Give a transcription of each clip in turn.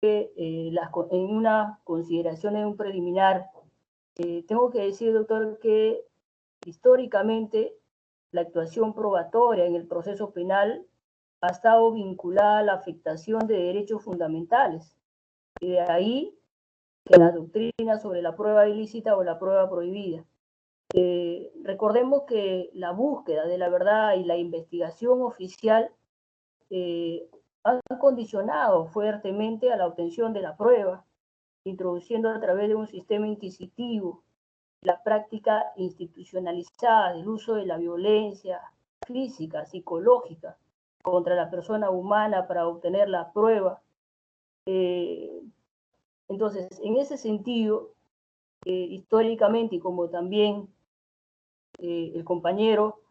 en una consideración de un preliminar, tengo que decir, doctor, que históricamente la actuación probatoria en el proceso penal ha estado vinculada a la afectación de derechos fundamentales. Y de ahí que la doctrina sobre la prueba ilícita o la prueba prohibida. Recordemos que la búsqueda de la verdad y la investigación oficial han condicionado fuertemente a la obtención de la prueba, introduciendo a través de un sistema inquisitivo la práctica institucionalizada del uso de la violencia física, psicológica, contra la persona humana para obtener la prueba. Entonces, en ese sentido, históricamente, y como también el compañero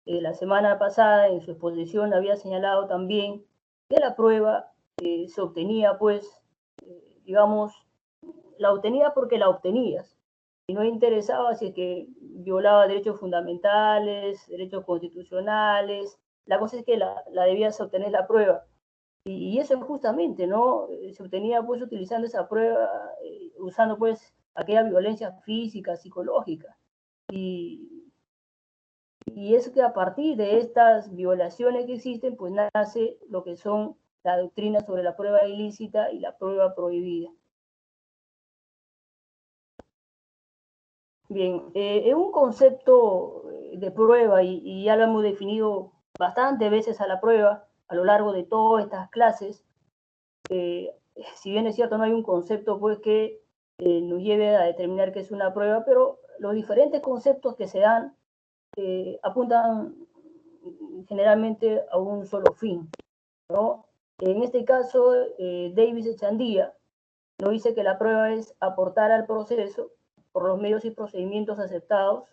la semana pasada en su exposición había señalado también que la prueba se obtenía, pues, digamos, la obtenía porque la obtenías. Y no interesaba si es que violaba derechos fundamentales, derechos constitucionales. La cosa es que la debías obtener la prueba. Y eso justamente, ¿no? Se obtenía pues utilizando esa prueba, usando pues aquella violencia física, psicológica. Y es que a partir de estas violaciones que existen, pues nace lo que son la doctrina sobre la prueba ilícita y la prueba prohibida. Bien, es un concepto de prueba y ya lo hemos definido bastantes veces a la prueba a lo largo de todas estas clases. Si bien es cierto, no hay un concepto pues que nos lleve a determinar qué es una prueba, pero los diferentes conceptos que se dan apuntan generalmente a un solo fin, ¿no? En este caso, Davis Echandía nos dice que la prueba es aportar al proceso, por los medios y procedimientos aceptados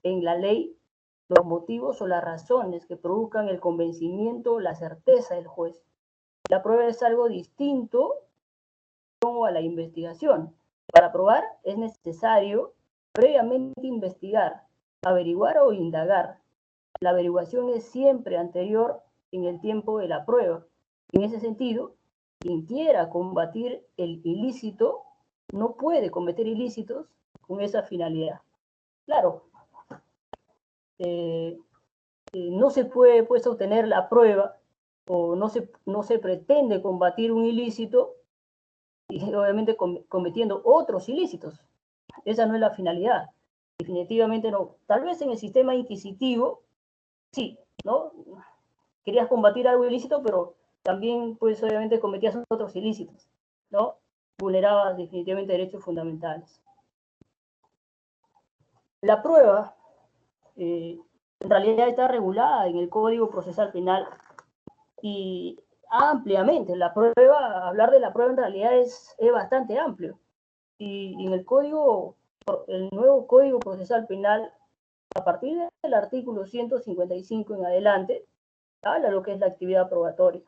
en la ley, los motivos o las razones que produzcan el convencimiento o la certeza del juez. La prueba es algo distinto a la investigación. Para probar es necesario previamente investigar, averiguar o indagar. La averiguación es siempre anterior en el tiempo de la prueba. En ese sentido, quien quiera combatir el ilícito no puede cometer ilícitos con esa finalidad. Claro, no se puede pues obtener la prueba o no se pretende combatir un ilícito y obviamente cometiendo otros ilícitos. Esa no es la finalidad. Definitivamente no. Tal vez en el sistema inquisitivo, sí, ¿no? Querías combatir algo ilícito, pero también, pues, obviamente cometías otros ilícitos, ¿no? Vulnerabas definitivamente derechos fundamentales. La prueba, en realidad está regulada en el Código Procesal Penal y ampliamente. La prueba, hablar de la prueba en realidad es bastante amplio. Y en el nuevo Código Procesal Penal, a partir del artículo 155 en adelante, habla lo que es la actividad probatoria.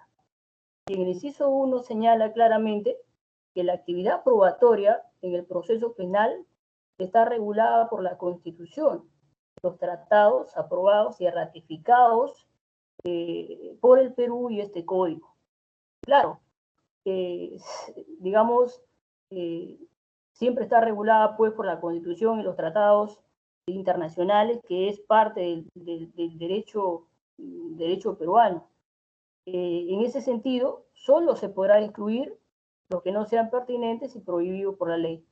Y en el inciso 1 señala claramente que la actividad probatoria en el proceso penal está regulada por la Constitución, los tratados aprobados y ratificados por el Perú y este código. Claro, digamos, siempre está regulada pues por la Constitución y los tratados internacionales, que es parte del derecho peruano. En ese sentido, solo se podrá excluir los que no sean pertinentes y prohibidos por la ley.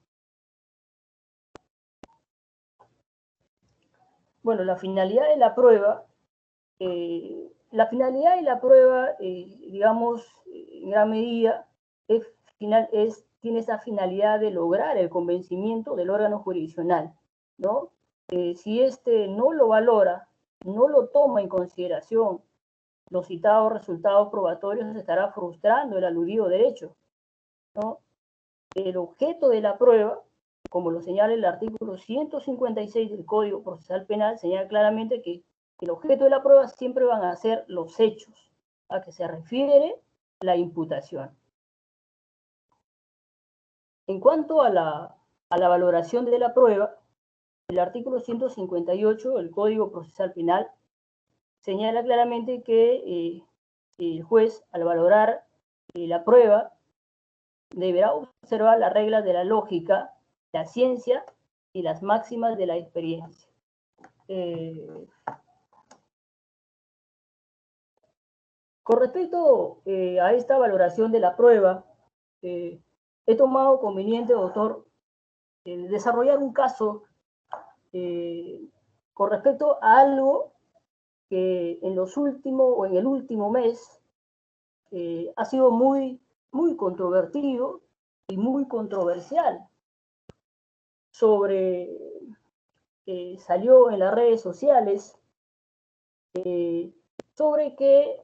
Bueno, la finalidad de la prueba, digamos, en gran medida, tiene esa finalidad de lograr el convencimiento del órgano jurisdiccional, ¿no? Si éste no lo valora, no lo toma en consideración, los citados resultados probatorios se estará frustrando el aludido derecho, ¿no? El objeto de la prueba, como lo señala el artículo 156 del Código Procesal Penal, señala claramente que el objeto de la prueba siempre van a ser los hechos a que se refiere la imputación. En cuanto a la valoración de la prueba, el artículo 158 del Código Procesal Penal señala claramente que el juez, al valorar la prueba, deberá observar las reglas de la lógica, la ciencia y las máximas de la experiencia. Con respecto a esta valoración de la prueba, he tomado conveniente, doctor, desarrollar un caso con respecto a algo que en los últimos o en el último mes ha sido muy controvertido y muy controversial. Salió en las redes sociales sobre que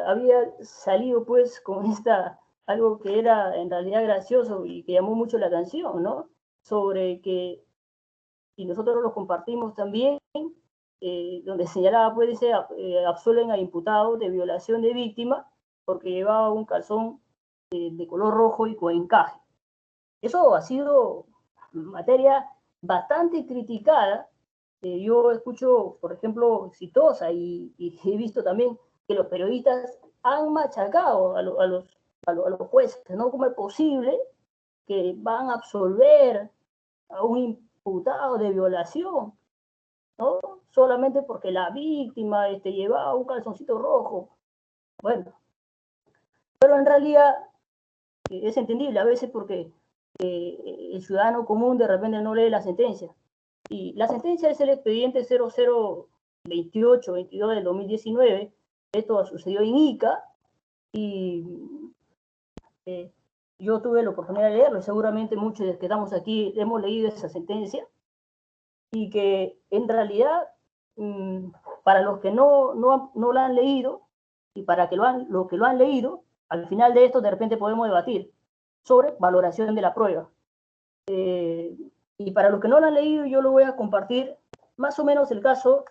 había salido pues con algo que era en realidad gracioso y que llamó mucho la atención, ¿no? Sobre que, y nosotros lo compartimos también, donde señalaba, pues dice, absuelven al imputado de violación de víctima porque llevaba un calzón de color rojo y con encaje. Eso ha sido materia bastante criticada. Yo escucho, por ejemplo, Exitosa y he visto también que los periodistas han machacado a los jueces, ¿no? ¿Cómo es posible que van a absolver a un imputado de violación, ¿no? Solamente porque la víctima llevaba un calzoncito rojo? Bueno, pero en realidad es entendible a veces porque el ciudadano común de repente no lee la sentencia. Y la sentencia es el expediente 0028-22 del 2019. Esto sucedió en Ica y yo tuve la oportunidad de leerlo y seguramente muchos de los que estamos aquí hemos leído esa sentencia y que en realidad para los que no la han leído y para los que lo han leído, al final de esto de repente podemos debatir sobre valoración de la prueba. Y para los que no lo han leído, yo lo voy a compartir. Más o menos el caso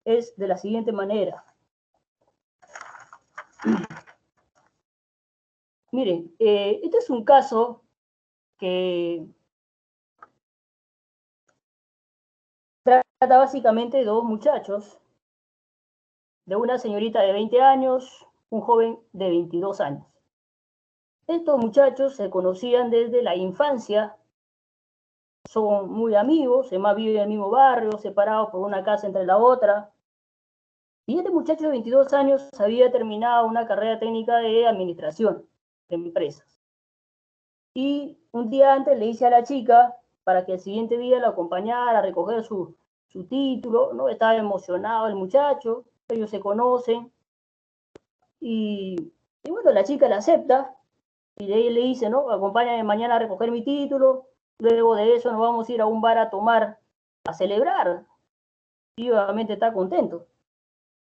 es de la siguiente manera. Miren, este es un caso que trata básicamente de dos muchachos, de una señorita de 20 años, un joven de 22 años. Estos muchachos se conocían desde la infancia, son muy amigos, además viven en el mismo barrio, separados por una casa entre la otra. Y este muchacho de 22 años había terminado una carrera técnica de administración de empresas. Y un día antes le hice a la chica para que el siguiente día lo acompañara a recoger su título, ¿no? Estaba emocionado el muchacho, ellos se conocen. Y bueno, la chica la acepta y de ahí le dice, ¿no? Acompáñame mañana a recoger mi título, luego de eso nos vamos a ir a un bar a tomar, a celebrar. Y obviamente está contento.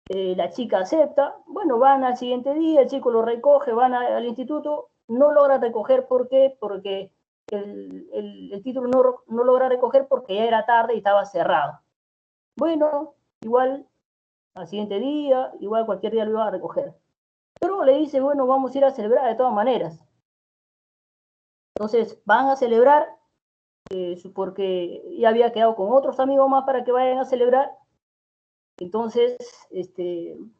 La chica acepta, bueno, van al siguiente día, el chico lo recoge, van al instituto, no logra recoger, ¿por qué? Porque el título no logra recoger porque ya era tarde y estaba cerrado. Bueno, igual al siguiente día, igual cualquier día lo iba a recoger. Pero le dice, bueno, vamos a ir a celebrar de todas maneras. Entonces van a celebrar porque ya había quedado con otros amigos más para que vayan a celebrar. Entonces, en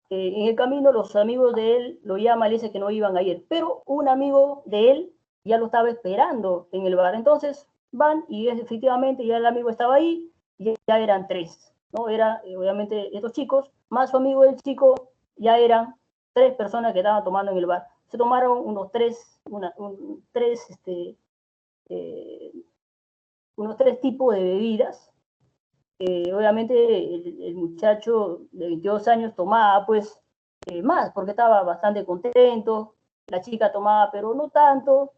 el camino los amigos de él lo llaman, le dicen que no iban a ir, pero un amigo de él ya lo estaba esperando en el bar. Entonces van y efectivamente ya el amigo estaba ahí, y ya eran tres, ¿no? Era obviamente estos chicos, más su amigo del chico, ya eran tres personas que estaban tomando en el bar. Se tomaron unos tres tipos de bebidas. Obviamente el muchacho de 22 años tomaba pues más porque estaba bastante contento, la chica tomaba pero no tanto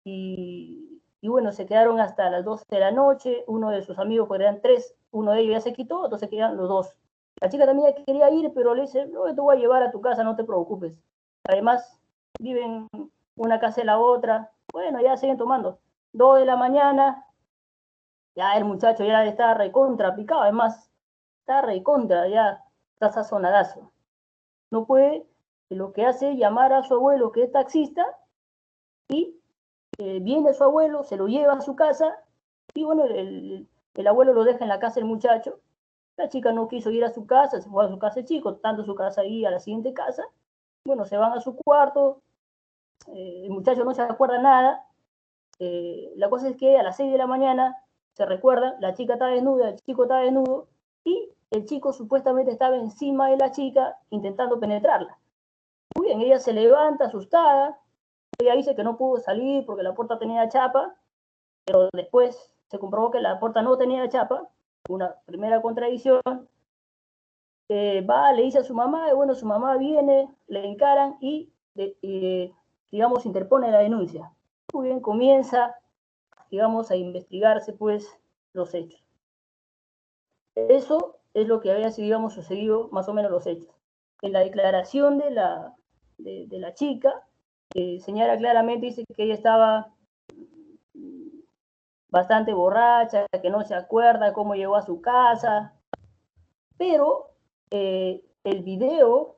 y bueno, se quedaron hasta las 12 de la noche, uno de sus amigos, pues eran tres, uno de ellos ya se quitó, entonces quedan los dos. La chica también quería ir, pero le dice, no, te voy a llevar a tu casa, no te preocupes. Además, viven una casa de la otra, bueno, ya siguen tomando. 2 de la mañana, ya el muchacho ya está recontra picado, además está recontra, ya está sazonadazo. No puede, lo que hace es llamar a su abuelo que es taxista y viene su abuelo, se lo lleva a su casa y bueno, el abuelo lo deja en la casa del muchacho. La chica no quiso ir a su casa, se fue a su casa el chico, tanto su casa y a la siguiente casa. Bueno, se van a su cuarto, el muchacho no se acuerda nada. La cosa es que a las 6 de la mañana se recuerda, la chica está desnuda, el chico está desnudo, y el chico supuestamente estaba encima de la chica intentando penetrarla. Muy bien, ella se levanta asustada, ella dice que no pudo salir porque la puerta tenía chapa, pero después se comprobó que la puerta no tenía chapa, una primera contradicción. Va, le dice a su mamá, y bueno, su mamá viene, le encaran y, digamos, interpone la denuncia. Muy bien, comienza, digamos, a investigarse, pues, los hechos. Eso es lo que había, digamos, sucedido, más o menos los hechos. En la declaración de la chica, señala claramente, dice que ella estaba bastante borracha, que no se acuerda cómo llegó a su casa, pero el video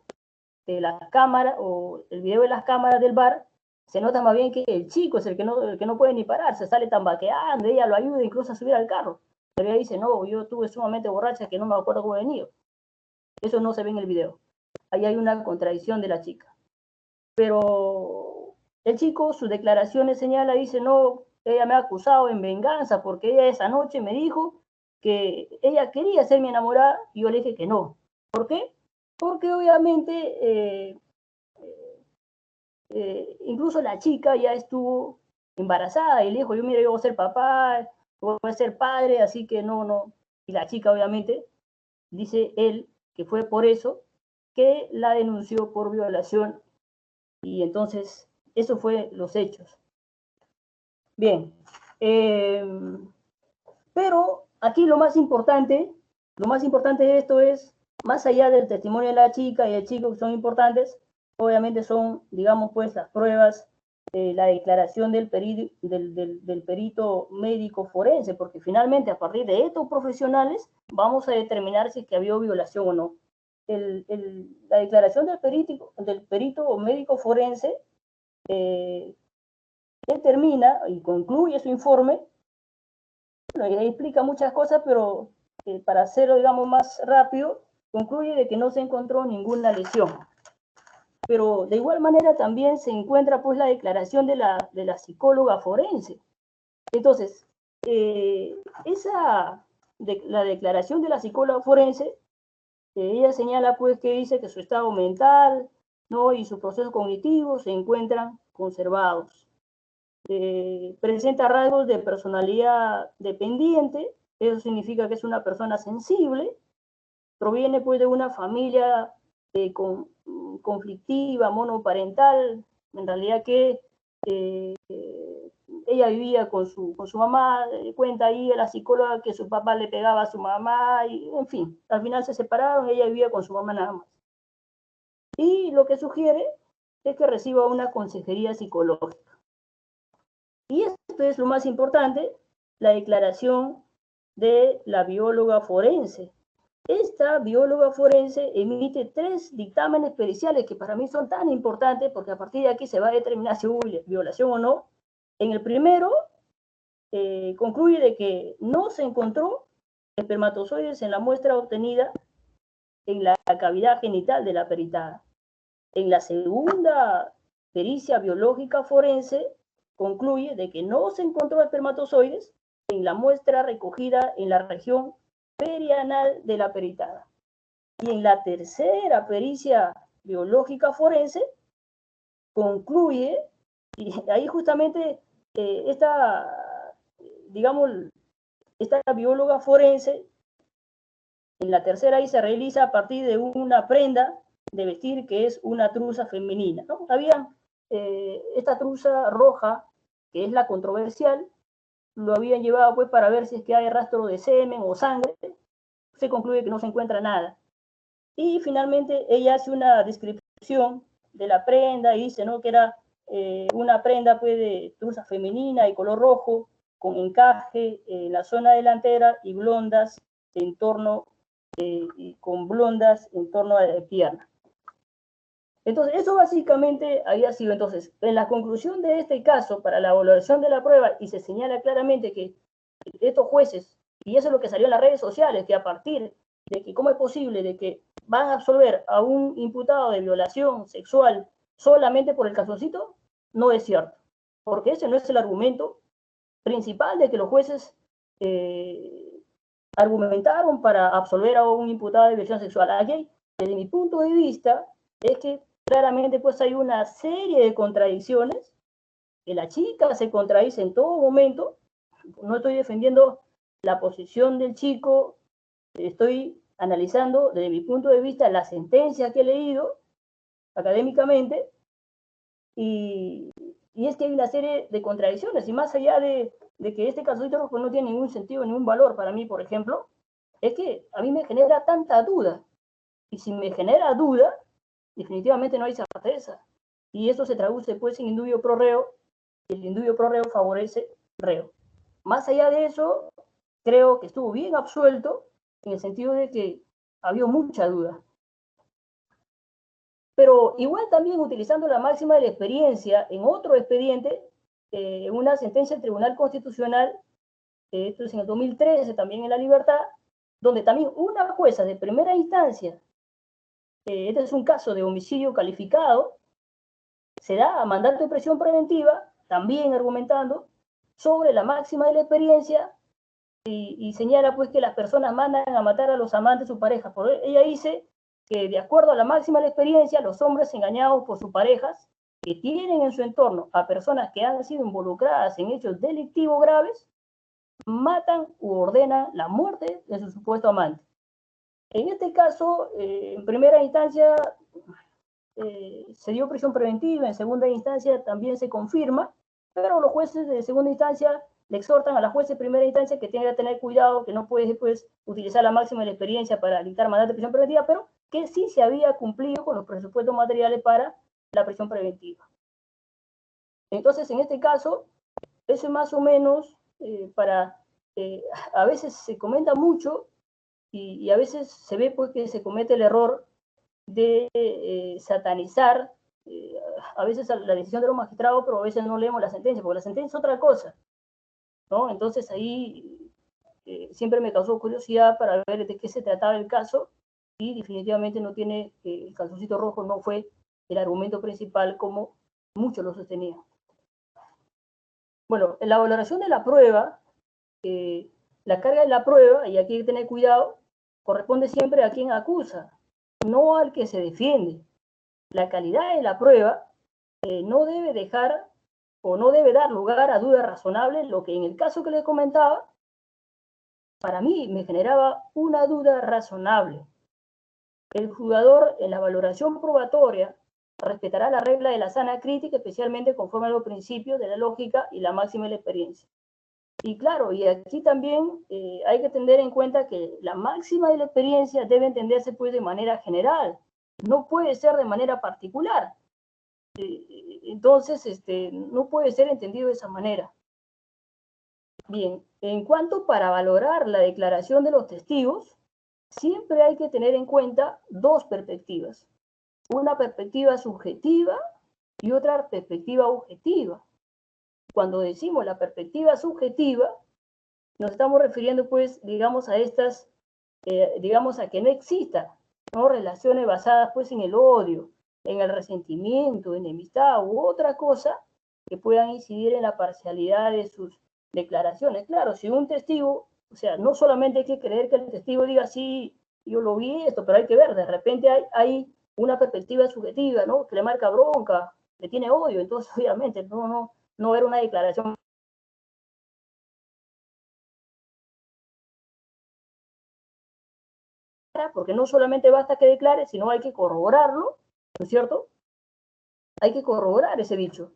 de las cámaras, o el video de las cámaras del bar, se nota más bien que el chico es el que no puede ni pararse, sale tambaqueando, ella lo ayuda incluso a subir al carro. Pero ella dice, no, yo estuve sumamente borracha que no me acuerdo cómo he venido. Eso no se ve en el video. Ahí hay una contradicción de la chica. Pero el chico, sus declaraciones señala, dice, no, ella me ha acusado en venganza porque ella esa noche me dijo que ella quería ser mi enamorada y yo le dije que no. ¿Por qué? Porque obviamente incluso la chica ya estuvo embarazada y le dijo, yo mira, yo voy a ser papá, voy a ser padre, así que no. Y la chica obviamente, dice él, que fue por eso que la denunció por violación, y entonces eso fue los hechos. Bien, pero aquí lo más importante de esto es, más allá del testimonio de la chica y el chico, que son importantes, obviamente son, digamos, pues las pruebas, la declaración del perito médico forense, porque finalmente a partir de estos profesionales vamos a determinar si es que había violación o no. La declaración del perito médico forense determina y concluye su informe. Bueno, y explica muchas cosas, pero para hacerlo, digamos, más rápido, concluye de que no se encontró ninguna lesión. Pero de igual manera también se encuentra pues la declaración de la psicóloga forense. Entonces, la declaración de la psicóloga forense, ella señala pues que dice que su estado mental, ¿no?, y sus procesos cognitivos se encuentran conservados. Presenta rasgos de personalidad dependiente, eso significa que es una persona sensible, proviene pues de una familia conflictiva, monoparental, en realidad que ella vivía con su mamá, cuenta ahí la psicóloga que su papá le pegaba a su mamá, y en fin, al final se separaron, ella vivía con su mamá nada más. Y lo que sugiere es que reciba una consejería psicológica. Y esto es lo más importante, la declaración de la bióloga forense. Esta bióloga forense emite 3 dictámenes periciales que para mí son tan importantes porque a partir de aquí se va a determinar si hubo violación o no. En el primero, concluye de que no se encontró espermatozoides en la muestra obtenida en la cavidad genital de la peritada. En la segunda pericia biológica forense, concluye de que no se encontró espermatozoides en la muestra recogida en la región perianal de la peritada. Y en la tercera pericia biológica forense, concluye, y ahí justamente esta bióloga forense, en la tercera ahí se realiza a partir de una prenda de vestir que es una truza femenina, ¿no? Había esta truza roja, que es la controversial, lo habían llevado pues para ver si es que hay rastro de semen o sangre, se concluye que no se encuentra nada. Y finalmente ella hace una descripción de la prenda y dice, ¿no?, que era una prenda pues de truza femenina de color rojo, con encaje en la zona delantera y blondas en torno, con blondas en torno a la pierna. Entonces, eso básicamente había sido. Entonces, en la conclusión de este caso, para la valoración de la prueba, y se señala claramente que estos jueces, y eso es lo que salió en las redes sociales, que a partir de que, ¿cómo es posible de que van a absolver a un imputado de violación sexual solamente por el calzoncito? no es cierto, porque ese no es el argumento principal de que los jueces argumentaron para absolver a un imputado de violación sexual. Aquí, desde mi punto de vista, es que claramente pues hay una serie de contradicciones, que la chica se contradice en todo momento. No estoy defendiendo la posición del chico, estoy analizando desde mi punto de vista la sentencia que he leído académicamente, y es que hay una serie de contradicciones, y más allá de que este calzoncito rojo no tiene ningún sentido, ningún valor para mí, por ejemplo, es que a mí me genera tanta duda, y si me genera duda, definitivamente no hay certeza, y eso se traduce pues en indubio pro reo, y el indubio pro reo favorece reo. Más allá de eso, creo que estuvo bien absuelto, en el sentido de que había mucha duda. Pero igual también utilizando la máxima de la experiencia, en otro expediente, una sentencia del Tribunal Constitucional, esto es en el 2013, también en La Libertad, donde también una jueza de primera instancia, este es un caso de homicidio calificado, se da a mandato de prisión preventiva, también argumentando sobre la máxima de la experiencia, y señala pues que las personas mandan a matar a los amantes de su pareja. Ella dice que de acuerdo a la máxima de la experiencia, los hombres engañados por sus parejas, que tienen en su entorno a personas que han sido involucradas en hechos delictivos graves, matan u ordenan la muerte de su supuesto amante. En este caso, en primera instancia, se dio prisión preventiva, en segunda instancia también se confirma, pero los jueces de segunda instancia le exhortan a la juez de primera instancia que tenga que tener cuidado, que no puede después utilizar la máxima de la experiencia para dictar mandato de prisión preventiva, pero que sí se había cumplido con los presupuestos materiales para la prisión preventiva. Entonces, en este caso, eso es más o menos a veces se comenta mucho y a veces se ve pues que se comete el error de satanizar a veces la decisión de los magistrados, pero a veces no leemos la sentencia, porque la sentencia es otra cosa, ¿no? Entonces ahí siempre me causó curiosidad para ver de qué se trataba el caso, y definitivamente no tiene, el calzoncito rojo no fue el argumento principal como muchos lo sostenían. Bueno, en la valoración de la prueba, la carga de la prueba, y aquí hay que tener cuidado, corresponde siempre a quien acusa, no al que se defiende. La calidad de la prueba no debe dejar o no debe dar lugar a dudas razonables, lo que en el caso que les comentaba, para mí me generaba una duda razonable. El juzgador en la valoración probatoria respetará la regla de la sana crítica, especialmente conforme a los principios de la lógica y la máxima de la experiencia. Y claro, y aquí también hay que tener en cuenta que la máxima de la experiencia debe entenderse pues de manera general, no puede ser de manera particular. Entonces, no puede ser entendido de esa manera. Bien, en cuanto para valorar la declaración de los testigos, siempre hay que tener en cuenta dos perspectivas. Una perspectiva subjetiva y otra perspectiva objetiva. Cuando decimos la perspectiva subjetiva, nos estamos refiriendo, pues, digamos, a estas, digamos, a que no exista, ¿no?, relaciones basadas, pues, en el odio, en el resentimiento, enemistad u otra cosa que puedan incidir en la parcialidad de sus declaraciones. Claro, si un testigo, o sea, no solamente hay que creer que el testigo diga, sí, yo lo vi esto, pero hay que ver, de repente hay una perspectiva subjetiva, ¿no?, que le marca bronca, le tiene odio, entonces obviamente no era una declaración. Porque no solamente basta que declare, sino hay que corroborarlo, ¿no es cierto? Hay que corroborar ese dicho,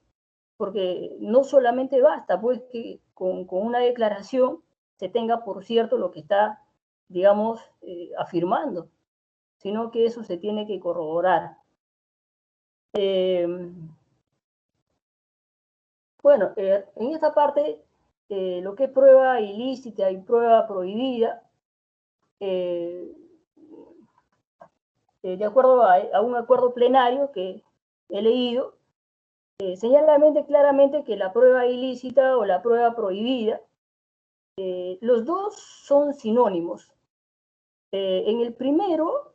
porque no solamente basta pues que con una declaración se tenga por cierto lo que está, digamos, afirmando, sino que eso se tiene que corroborar. Bueno, en esta parte, lo que es prueba ilícita y prueba prohibida, de acuerdo a un acuerdo plenario que he leído, señala claramente que la prueba ilícita o la prueba prohibida, los dos son sinónimos. En el primero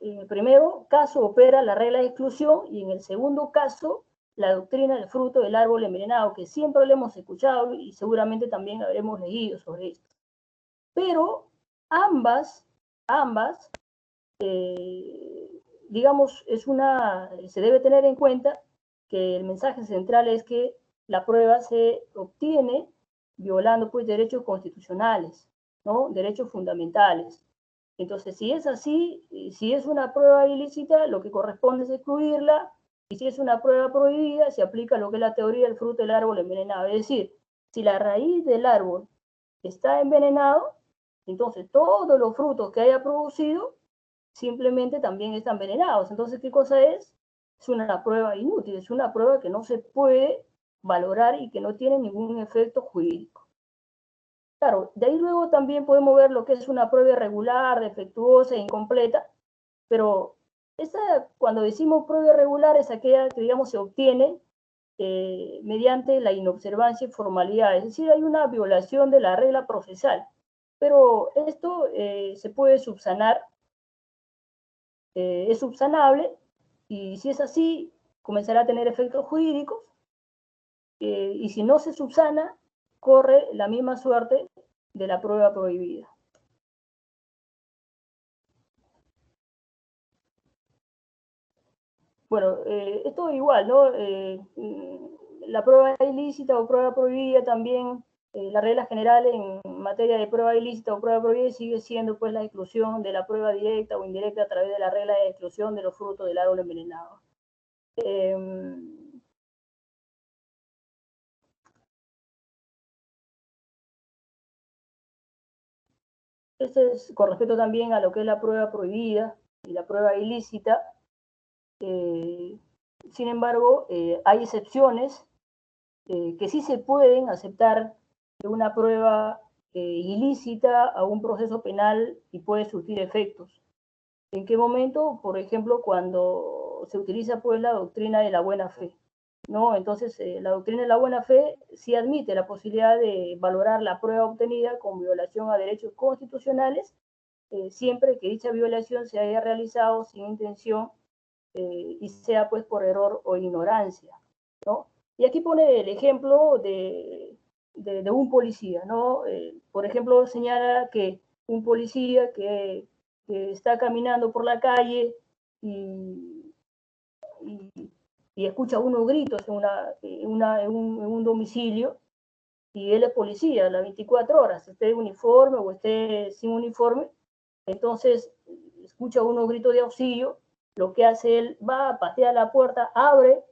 caso opera la regla de exclusión, y en el segundo caso la doctrina del fruto del árbol envenenado, que siempre lo hemos escuchado y seguramente también habremos leído sobre esto. Pero ambas, digamos, se debe tener en cuenta que el mensaje central es que la prueba se obtiene violando pues derechos constitucionales, ¿no? Derechos fundamentales. Entonces, si es así, si es una prueba ilícita, lo que corresponde es excluirla, y si es una prueba prohibida, se aplica lo que es la teoría del fruto del árbol envenenado. Es decir, si la raíz del árbol está envenenado, entonces todos los frutos que haya producido simplemente también están envenenados. Entonces, ¿qué cosa es? Es una prueba inútil, es una prueba que no se puede valorar y que no tiene ningún efecto jurídico. Claro, de ahí luego también podemos ver lo que es una prueba irregular, defectuosa e incompleta, pero cuando decimos prueba irregular es aquella que, digamos, se obtiene mediante la inobservancia y formalidad, es decir, hay una violación de la regla procesal, pero esto se puede subsanar, es subsanable, y si es así, comenzará a tener efectos jurídicos, y si no se subsana, corre la misma suerte de la prueba prohibida. Bueno, esto igual, ¿no? La prueba ilícita o prueba prohibida también, la regla general en materia de prueba ilícita o prueba prohibida sigue siendo pues la exclusión de la prueba directa o indirecta a través de la regla de exclusión de los frutos del árbol envenenado. Este es con respecto también a lo que es la prueba prohibida y la prueba ilícita. Sin embargo, hay excepciones que sí se pueden aceptar de una prueba ilícita a un proceso penal y puede surtir efectos. ¿En qué momento? Por ejemplo, cuando se utiliza pues la doctrina de la buena fe, ¿no? Entonces, la doctrina de la buena fe sí admite la posibilidad de valorar la prueba obtenida con violación a derechos constitucionales, siempre que dicha violación se haya realizado sin intención y sea pues por error o ignorancia, ¿no? Y aquí pone el ejemplo de un policía, ¿no? Por ejemplo, señala que un policía que está caminando por la calle y, y, y escucha unos gritos en un domicilio, y él es policía las 24 horas, esté de uniforme o esté sin uniforme, entonces escucha unos gritos de auxilio, lo que hace él va, patea la puerta, abre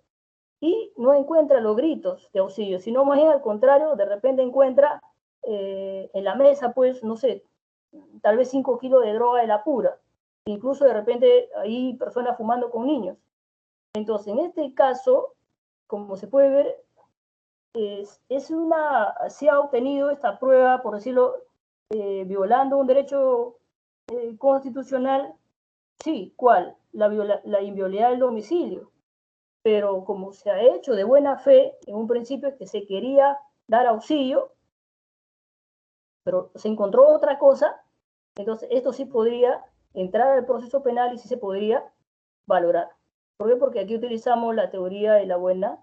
y no encuentra los gritos de auxilio, sino más bien al contrario, de repente encuentra en la mesa, pues, no sé, tal vez 5 kilos de droga de la pura, incluso de repente hay personas fumando con niños. Entonces, en este caso, como se puede ver, se ha obtenido esta prueba, por decirlo, violando un derecho constitucional. Sí, ¿cuál? La inviolabilidad del domicilio. Pero como se ha hecho de buena fe, en un principio es que se quería dar auxilio, pero se encontró otra cosa, entonces esto sí podría entrar al proceso penal y sí se podría valorar. ¿Por qué? Porque aquí utilizamos la teoría de la buena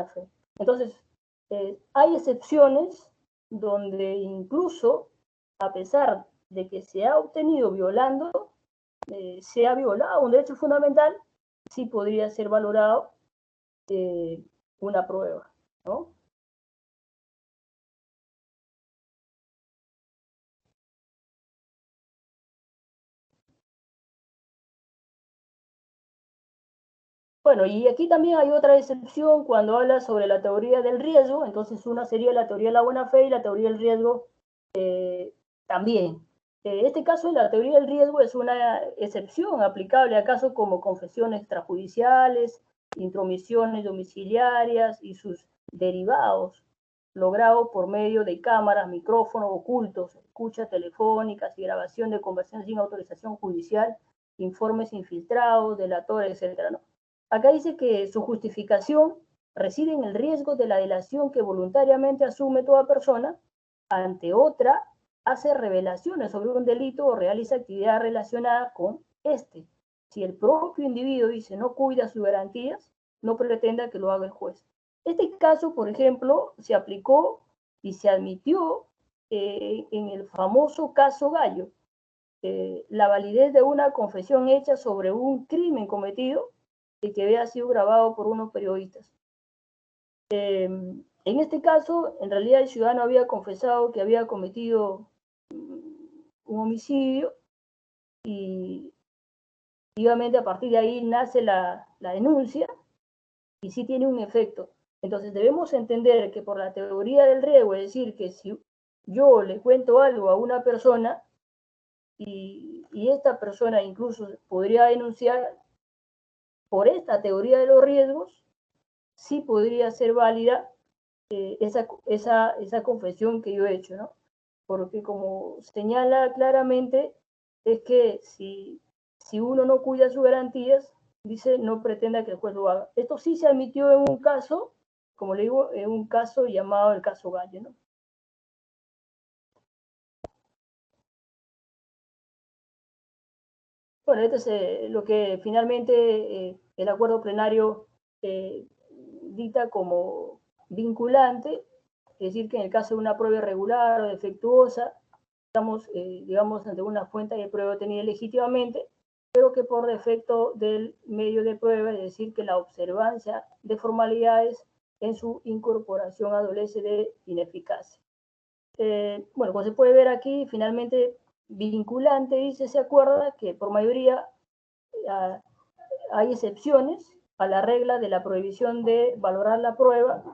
fe. Entonces, hay excepciones donde incluso, a pesar de que se ha obtenido violando, se ha violado un derecho fundamental, sí podría ser valorado una prueba, ¿no? Bueno, y aquí también hay otra excepción cuando habla sobre la teoría del riesgo, entonces una sería la teoría de la buena fe y la teoría del riesgo también. En este caso, la teoría del riesgo es una excepción aplicable a casos como confesiones extrajudiciales, intromisiones domiciliarias y sus derivados, logrados por medio de cámaras, micrófonos ocultos, escuchas telefónicas y grabación de conversaciones sin autorización judicial, informes infiltrados, delatores, etc., ¿no? Acá dice que su justificación reside en el riesgo de la delación que voluntariamente asume toda persona ante otra, hace revelaciones sobre un delito o realiza actividad relacionada con este. Si el propio individuo dice no cuida sus garantías, no pretenda que lo haga el juez. Este caso, por ejemplo, se aplicó y se admitió en el famoso caso Gallo, la validez de una confesión hecha sobre un crimen cometido y que había sido grabado por unos periodistas. En este caso, en realidad el ciudadano había confesado que había cometido un homicidio y obviamente a partir de ahí nace la denuncia y sí tiene un efecto. Entonces debemos entender que por la teoría del riesgo, es decir, que si yo le cuento algo a una persona y esta persona incluso podría denunciar, por esta teoría de los riesgos, sí podría ser válida esa confesión que yo he hecho, ¿no? Porque como señala claramente, es que si uno no cuida sus garantías, dice, no pretenda que el juez lo haga. Esto sí se admitió en un caso, como le digo, en un caso llamado el caso Gallo, ¿no? Bueno, esto es lo que finalmente el acuerdo plenario dicta como vinculante, es decir, que en el caso de una prueba irregular o defectuosa, estamos, digamos, ante una fuente de prueba obtenida legítimamente, pero que por defecto del medio de prueba, es decir, que la observancia de formalidades en su incorporación adolece de ineficacia. Bueno, como se puede ver aquí, finalmente vinculante, dice, se acuerda que por mayoría hay excepciones a la regla de la prohibición de valorar la prueba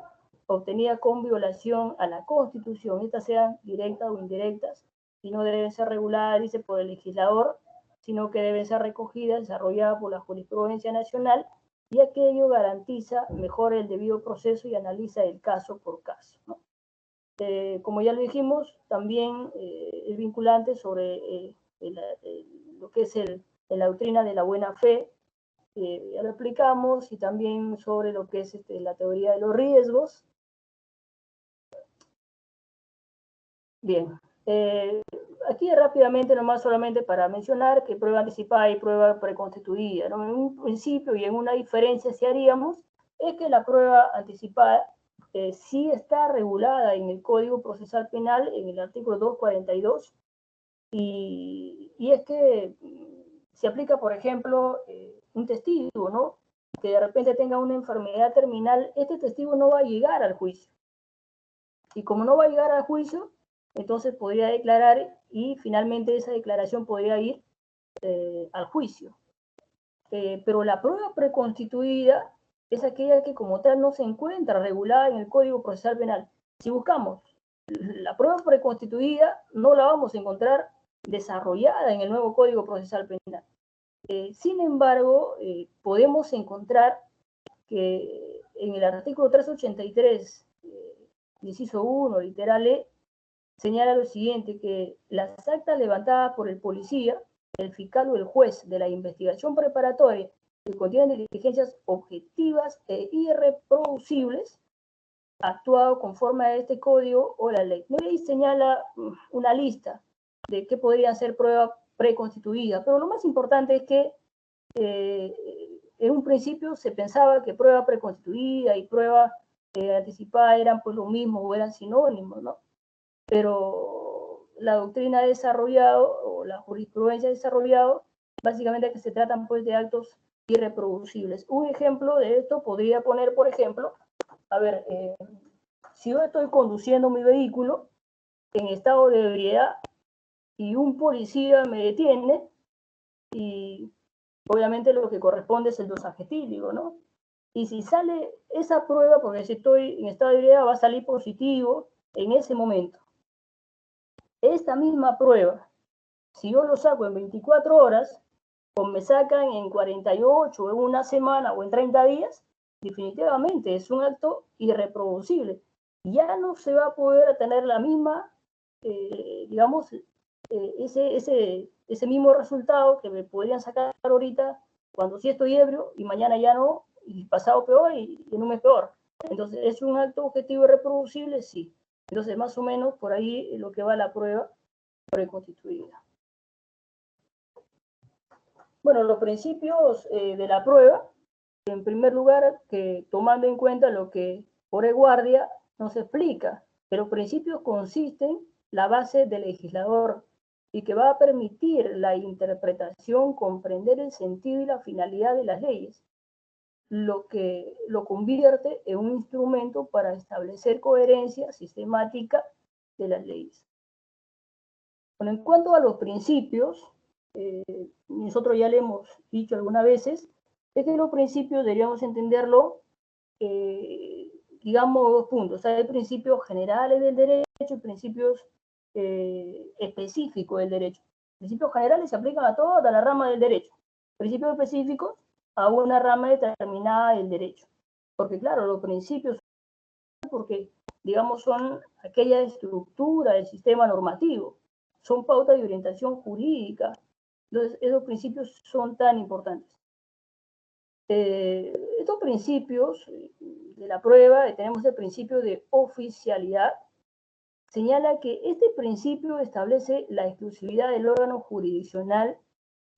obtenida con violación a la Constitución, estas sean directas o indirectas, y no deben ser reguladas, dice, por el legislador, sino que deben ser recogidas, desarrolladas por la jurisprudencia nacional, y aquello garantiza mejor el debido proceso y analiza el caso por caso, ¿no? Como ya lo dijimos, también es vinculante sobre lo que es la doctrina de la buena fe, ya lo explicamos, y también sobre lo que es la teoría de los riesgos. Bien, aquí rápidamente nomás solamente para mencionar que prueba anticipada y prueba preconstituida, ¿no? En un principio y en una diferencia si haríamos, es que la prueba anticipada sí está regulada en el Código Procesal Penal, en el artículo 242, y es que se aplica, por ejemplo, un testigo, ¿no? Que de repente tenga una enfermedad terminal, este testigo no va a llegar al juicio. Y como no va a llegar al juicio, entonces podría declarar y finalmente esa declaración podría ir al juicio. Pero la prueba preconstituida es aquella que como tal no se encuentra regulada en el Código Procesal Penal. Si buscamos la prueba preconstituida, no la vamos a encontrar desarrollada en el nuevo Código Procesal Penal. Sin embargo, podemos encontrar que en el artículo 383, inciso 1, literal E, señala lo siguiente, que las actas levantadas por el policía, el fiscal o el juez de la investigación preparatoria que contienen diligencias objetivas e irreproducibles, actuado conforme a este código o la ley. Y ahí señala una lista de qué podrían ser pruebas preconstituidas, pero lo más importante es que en un principio se pensaba que prueba preconstituida y prueba anticipada eran pues lo mismo o eran sinónimos, ¿no? Pero la doctrina ha desarrollado, o la jurisprudencia ha desarrollado, básicamente que se tratan pues de actos irreproducibles. Un ejemplo de esto podría poner, por ejemplo, a ver, si yo estoy conduciendo mi vehículo en estado de ebriedad y un policía me detiene y obviamente lo que corresponde es el dosaje etílico, ¿no? Y si sale esa prueba, porque si estoy en estado de ebriedad va a salir positivo en ese momento. Esta misma prueba, si yo lo saco en 24 horas, o me sacan en 48, o en una semana, o en 30 días, definitivamente es un acto irreproducible. Ya no se va a poder tener la misma, digamos, ese mismo resultado que me podrían sacar ahorita cuando sí estoy ebrio y mañana ya no, y pasado peor y en un mes peor. Entonces, ¿es un acto objetivo irreproducible? Sí. Entonces, más o menos por ahí lo que va la prueba preconstituida. Bueno, los principios de la prueba En primer lugar, que tomando en cuenta lo que por guardia nos explica, que los principios consisten la base del legislador y que va a permitir la interpretación, comprender el sentido y la finalidad de las leyes, lo que lo convierte en un instrumento para establecer coherencia sistemática de las leyes. Bueno, en cuanto a los principios, nosotros ya le hemos dicho algunas veces, es que los principios deberíamos entenderlo, digamos, dos puntos. Hay principios generales del derecho y principios específicos del derecho. Principios generales se aplican a toda la rama del derecho. Principios específicos a una rama determinada del derecho. Porque claro, los principios, porque digamos son aquella estructura del sistema normativo, son pautas de orientación jurídica. Entonces, esos principios son tan importantes. Estos principios de la prueba, tenemos el principio de oficialidad, señala que este principio establece la exclusividad del órgano jurisdiccional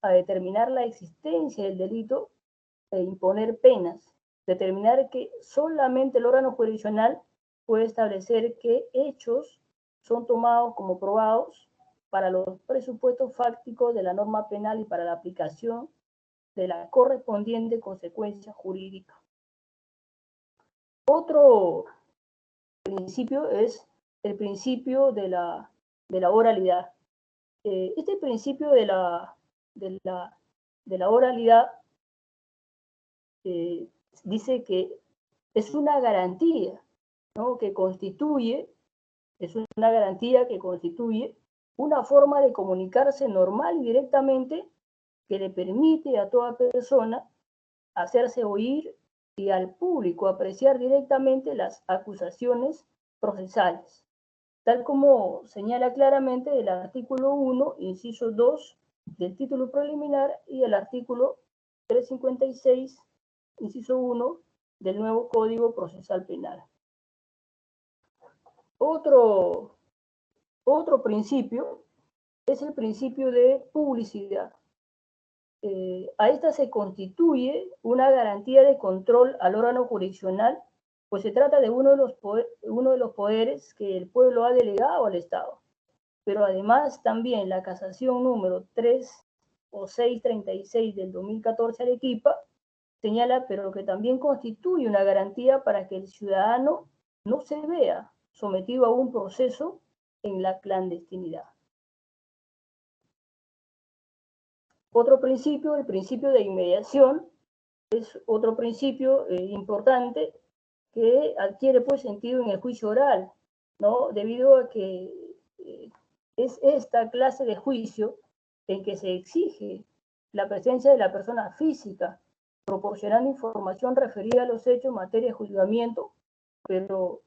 a determinar la existencia del delito e imponer penas, determinar que solamente el órgano jurisdiccional puede establecer qué hechos son tomados como probados para los presupuestos fácticos de la norma penal y para la aplicación de la correspondiente consecuencia jurídica. Otro principio es el principio de la oralidad. Este principio de la oralidad dice que es una garantía, ¿no? que constituye una forma de comunicarse normal y directamente que le permite a toda persona hacerse oír y al público apreciar directamente las acusaciones procesales, tal como señala claramente el artículo 1, inciso 2 del título preliminar y el artículo 356, inciso 1 del nuevo Código Procesal Penal. Otro principio es el principio de publicidad. A esta se constituye una garantía de control al órgano jurisdiccional, pues se trata de uno de los poderes que el pueblo ha delegado al Estado. Pero además también la casación número 3 o 636 del 2014 Arequipa señala, pero que también constituye una garantía para que el ciudadano no se vea sometido a un proceso en la clandestinidad. Otro principio, el principio de inmediación, es otro principio importante que adquiere pues sentido en el juicio oral, ¿no? Debido a que es esta clase de juicio en que se exige la presencia de la persona física, proporcionando información referida a los hechos en materia de juzgamiento, pero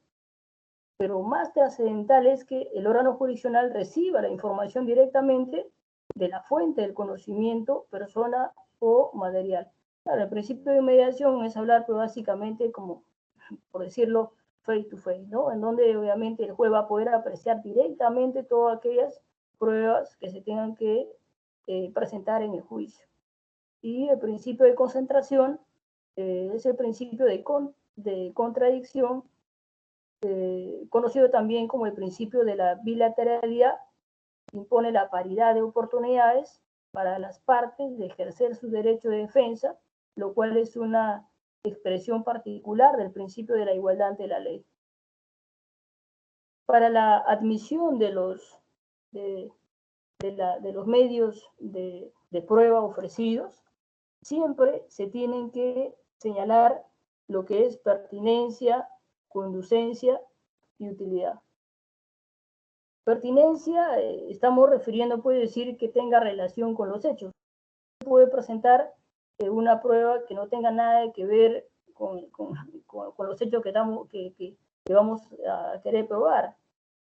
más trascendental es que el órgano jurisdiccional reciba la información directamente de la fuente del conocimiento, persona o material. Claro, el principio de mediación es hablar pues, básicamente como, por decirlo, face to face, ¿no? En donde obviamente el juez va a poder apreciar directamente todas aquellas pruebas que se tengan que presentar en el juicio. Y el principio de concentración es el principio de contradicción, conocido también como el principio de la bilateralidad, impone la paridad de oportunidades para las partes de ejercer su derecho de defensa, lo cual es una expresión particular del principio de la igualdad ante la ley. Para la admisión de los medios de prueba ofrecidos, siempre se tienen que señalar lo que es pertinencia, conducencia y utilidad. Pertinencia, estamos refiriendo, puede decir que tenga relación con los hechos. Puede presentar una prueba que no tenga nada que ver con los hechos que vamos a querer probar,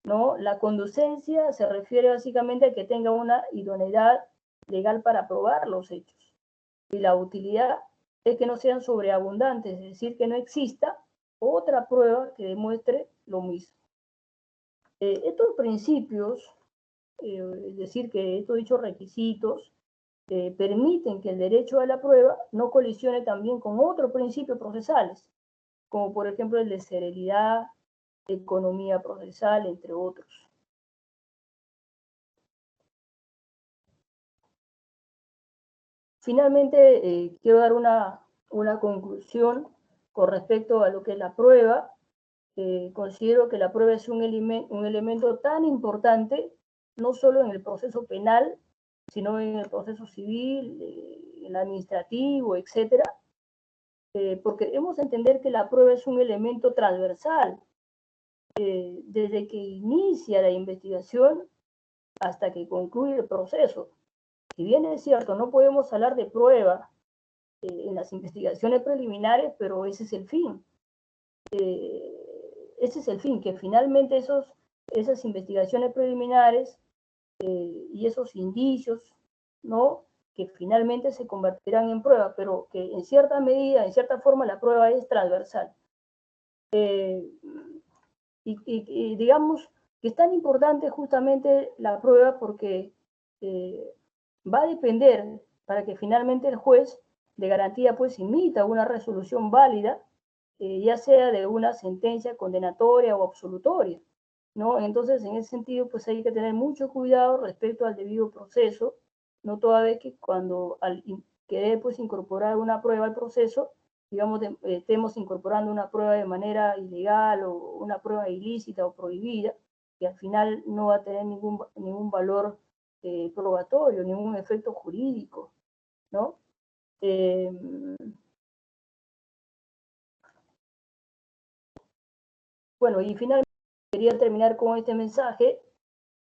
¿no? La conducencia se refiere básicamente a que tenga una idoneidad legal para probar los hechos. Y la utilidad es que no sean sobreabundantes, es decir, que no exista otra prueba que demuestre lo mismo. Estos principios, es decir, que estos dichos requisitos, permiten que el derecho a la prueba no colisione también con otros principios procesales, como por ejemplo el de celeridad, economía procesal, entre otros. Finalmente, quiero dar una conclusión con respecto a lo que es la prueba. Considero que la prueba es un elemento tan importante, no solo en el proceso penal, sino en el proceso civil, en el administrativo, etcétera, porque debemos entender que la prueba es un elemento transversal, desde que inicia la investigación hasta que concluye el proceso. Si bien es cierto, no podemos hablar de prueba en las investigaciones preliminares, pero ese es el fin. Ese es el fin, que finalmente esas investigaciones preliminares y esos indicios, ¿no?, que finalmente se convertirán en prueba, pero que en cierta medida, en cierta forma, la prueba es transversal. Y digamos que es tan importante justamente la prueba porque va a depender para que finalmente el juez de garantía pues emita una resolución válida, ya sea de una sentencia condenatoria o absolutoria, ¿no? Entonces, en ese sentido, pues hay que tener mucho cuidado respecto al debido proceso, no toda vez que cuando quede pues incorporar una prueba al proceso, digamos, estemos incorporando una prueba de manera ilegal o una prueba ilícita o prohibida, que al final no va a tener ningún valor probatorio, ningún efecto jurídico, ¿no? Bueno, y finalmente quería terminar con este mensaje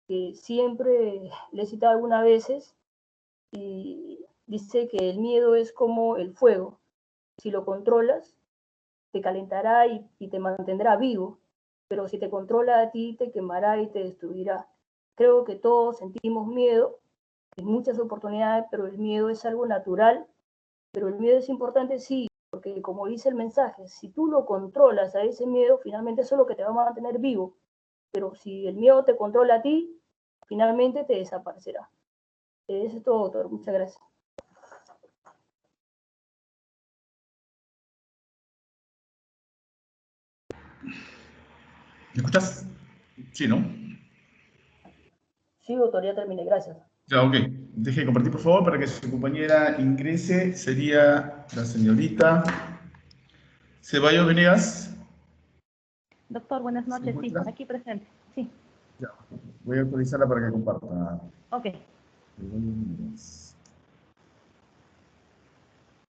que siempre le he citado algunas veces, y dice que el miedo es como el fuego. Si lo controlas, te calentará y te mantendrá vivo, pero si te controla a ti, te quemará y te destruirá. Creo que todos sentimos miedo en muchas oportunidades, pero el miedo es algo natural, pero el miedo es importante, sí, porque como dice el mensaje, si tú lo controlas a ese miedo, finalmente eso es lo que te va a mantener vivo, pero si el miedo te controla a ti, finalmente te desaparecerá. Eso es todo, doctor. Muchas gracias. ¿Me escuchas? Sí, ¿no? Sí, doctor, ya terminé. Gracias. Ya, ok. Deje de compartir, por favor, para que su compañera ingrese. Sería la señorita Ceballos Venegas. Doctor, buenas ¿Se noches. Sí, encuentra? aquí presente. Sí. Ya. Voy a autorizarla para que comparta. Ok. Ceballos Venegas.